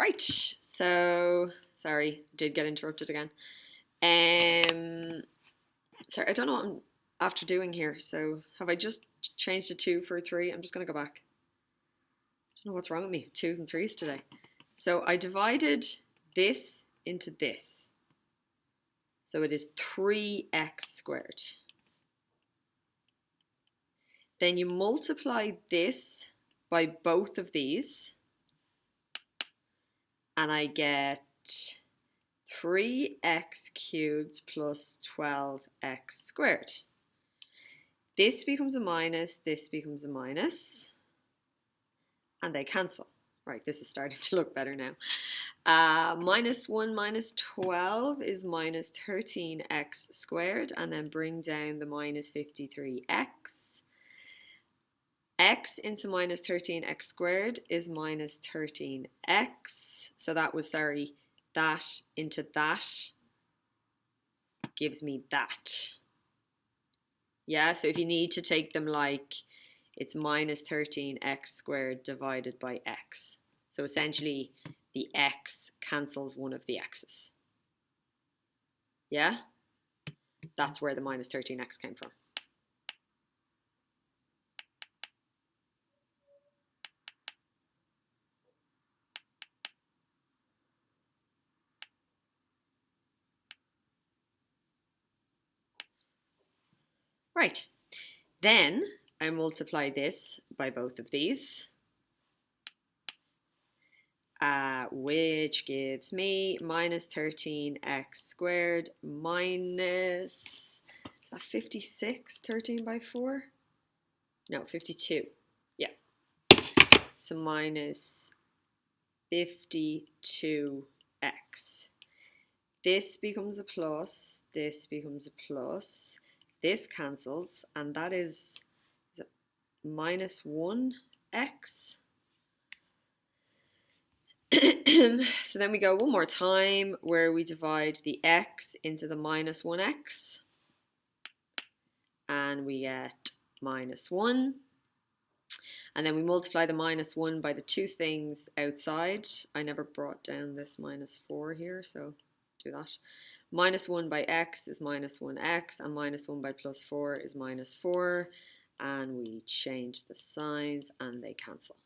Right, so sorry, did get interrupted again. Sorry, I don't know what I'm after doing here. So have I just changed a 2 for a 3? I'm just going to go back. I don't know what's wrong with me. 2s and 3s today. So I divided this into this. So it is 3x squared. Then you multiply this by both of these, and I get 3x cubed plus 12x squared. This becomes a minus, this becomes a minus, and they cancel. Right, this is starting to look better now. Minus 1 minus 12 is minus 13x squared, and then bring down the minus 53x. X into minus 13x squared is minus 13x. So that was, that into that gives me that. Yeah, so if you need to take them like it's minus 13x squared divided by x. So essentially the x cancels one of the x's. Yeah? That's where the minus 13x came from. Right. Then I multiply this by both of these, which gives me minus 13x squared minus, is that 56? 13 by 4? No, 52. Yeah. So minus 52x. This becomes a plus, this becomes a plus, this cancels, and that is minus 1x. So then we go one more time where we divide the x into the minus 1x, and we get minus 1. And then we multiply the minus 1 by the two things outside. I never brought down this minus 4 here, so do that. Minus 1 by x is minus 1x, and minus 1 by plus 4 is minus 4. And we change the signs, and they cancel.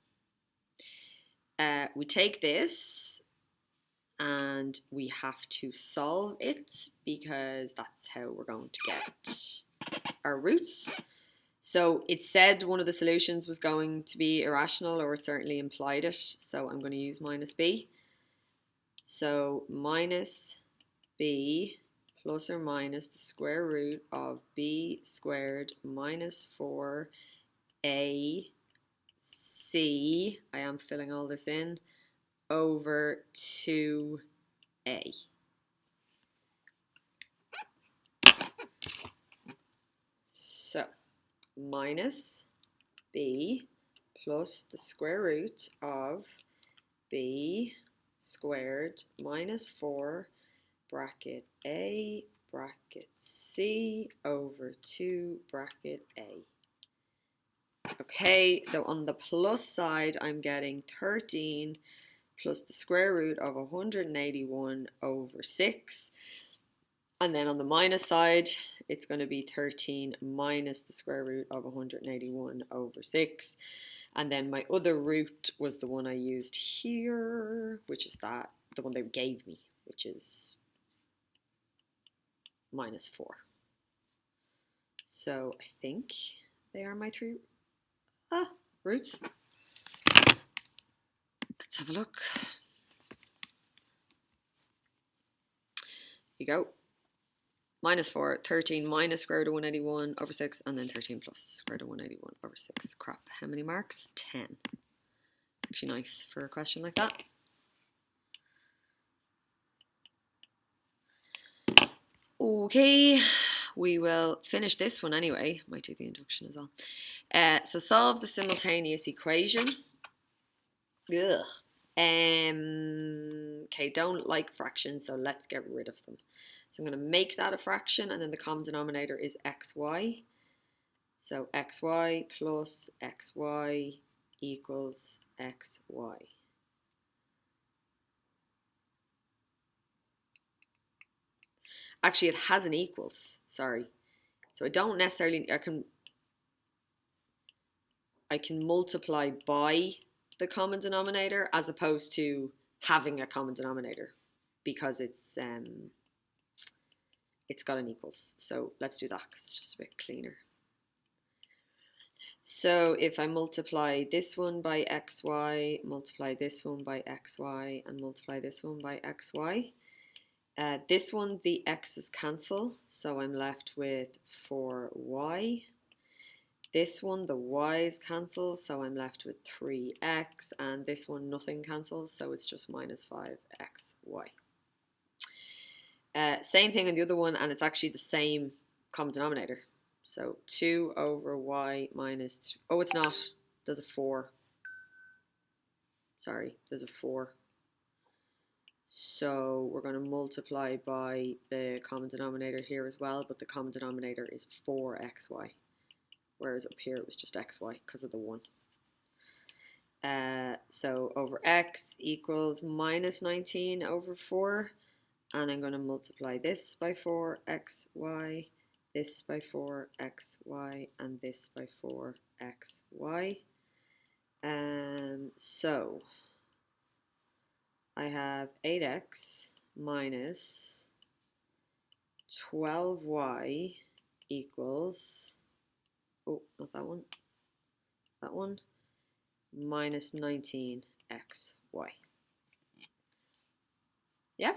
We take this, and we have to solve it, because that's how we're going to get our roots. So it said one of the solutions was going to be irrational, or it certainly implied it. So I'm going to use minus b. So minus b plus or minus the square root of b squared minus 4ac. I am filling all this in, over 2a. So minus b plus the square root of b squared minus 4 bracket a bracket c over 2 bracket a. Okay, so on the plus side I'm getting 13 plus the square root of 181 over 6. And then on the minus side, it's going to be 13 minus the square root of 181 over 6. And then my other root was the one I used here, which is the one they gave me, which is minus 4. So I think they are my three roots. Let's have a look. Here you go. Minus 4, 13 minus square root of 181 over 6, and then 13 plus square root of 181 over 6. Crap, how many marks? 10. Actually nice for a question like that. Okay, we will finish this one anyway. Might do the induction as well. So solve the simultaneous equation. Ugh. Okay, don't like fractions, so let's get rid of them. So I'm going to make that a fraction, and then the common denominator is xy. So xy plus xy equals xy. Actually, it has an equals, sorry. So I don't necessarily, I can multiply by the common denominator as opposed to having a common denominator because it's got an equals. So let's do that because it's just a bit cleaner. So if I multiply this one by xy, multiply this one by xy, and multiply this one by xy, this one, the x's cancel, so I'm left with 4y. This one, the y's cancel, so I'm left with 3x, and this one, nothing cancels, so it's just minus 5xy. Same thing on the other one, and it's actually the same common denominator. So 2 over y minus, oh, it's not, there's a 4. Sorry, there's a 4. So we're going to multiply by the common denominator here as well, but the common denominator is 4xy, whereas up here it was just xy because of the 1. So over x equals minus 19 over 4, and I'm going to multiply this by 4xy, this by 4xy, and this by 4xy. So I have 8x minus 12y equals, oh, not that one, that one, minus 19xy. Yeah?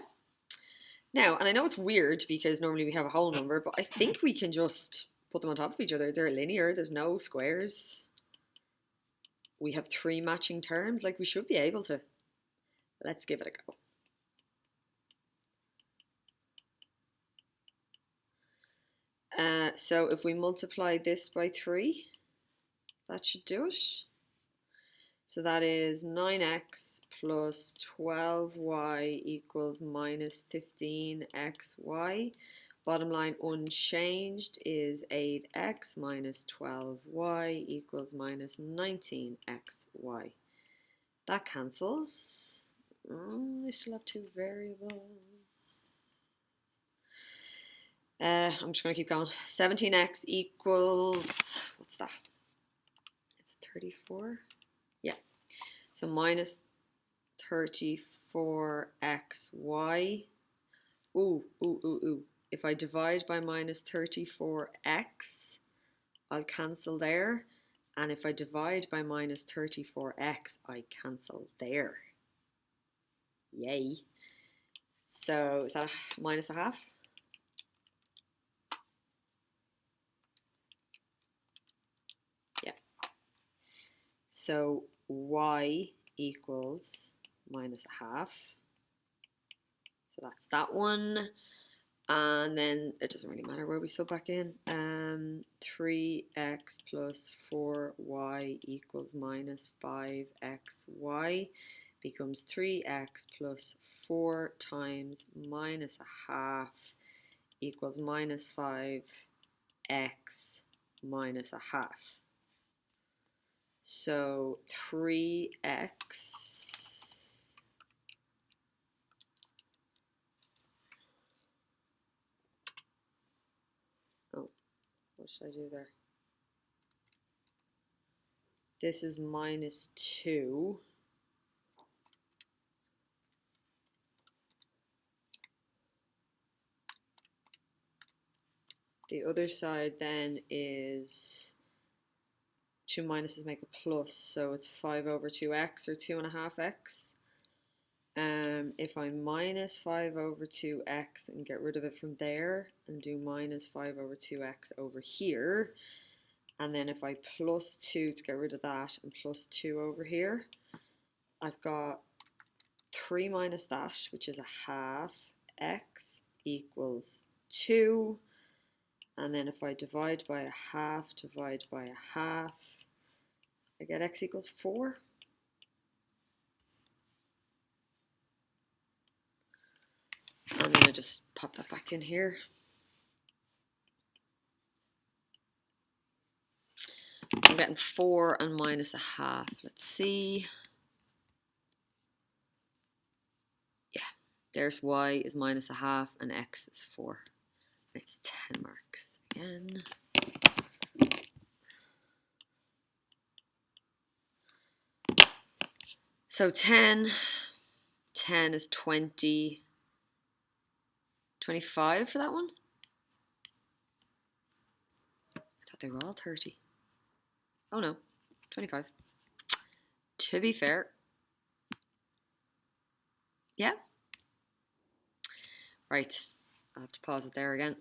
Now, and I know it's weird because normally we have a whole number, but I think we can just put them on top of each other. They're linear, there's no squares. We have 3 matching terms, like we should be able to. Let's give it a go. So if we multiply this by 3, that should do it. So that is 9x plus 12y equals minus 15xy. Bottom line unchanged is 8x minus 12y equals minus 19xy. That cancels. I still have 2 variables. I'm just going to keep going. 17x equals, what's that? Is it 34? Yeah. So minus 34xy. Ooh. If I divide by minus 34x, I'll cancel there. And if I divide by minus 34x, I cancel there. Yay. So is that a minus a half? Yeah. So y equals minus a half. So that's that one. And then it doesn't really matter where we sub back in. 3x plus 4y equals minus 5xy becomes 3x plus 4 times minus a half equals minus 5x minus a half. So 3x what should I do there? This is minus 2. The other side then is 2 minuses make a plus, so it's 5 over 2x or 2.5x. If I minus 5 over 2x and get rid of it from there and do minus 5 over 2x over here, and then if I plus 2 to get rid of that and plus 2 over here, I've got 3 minus that, which is a half, x equals 2. And then if I divide by a half, divide by a half, I get x equals 4. And then I just pop that back in here. I'm getting 4 and minus a half. Let's see. Yeah, there's y is minus a half and x is 4. It's 10 marks again. So 10 is 20, 25 for that one? I thought they were all 30. Oh no, 25. To be fair. Yeah. Right, I'll have to pause it there again.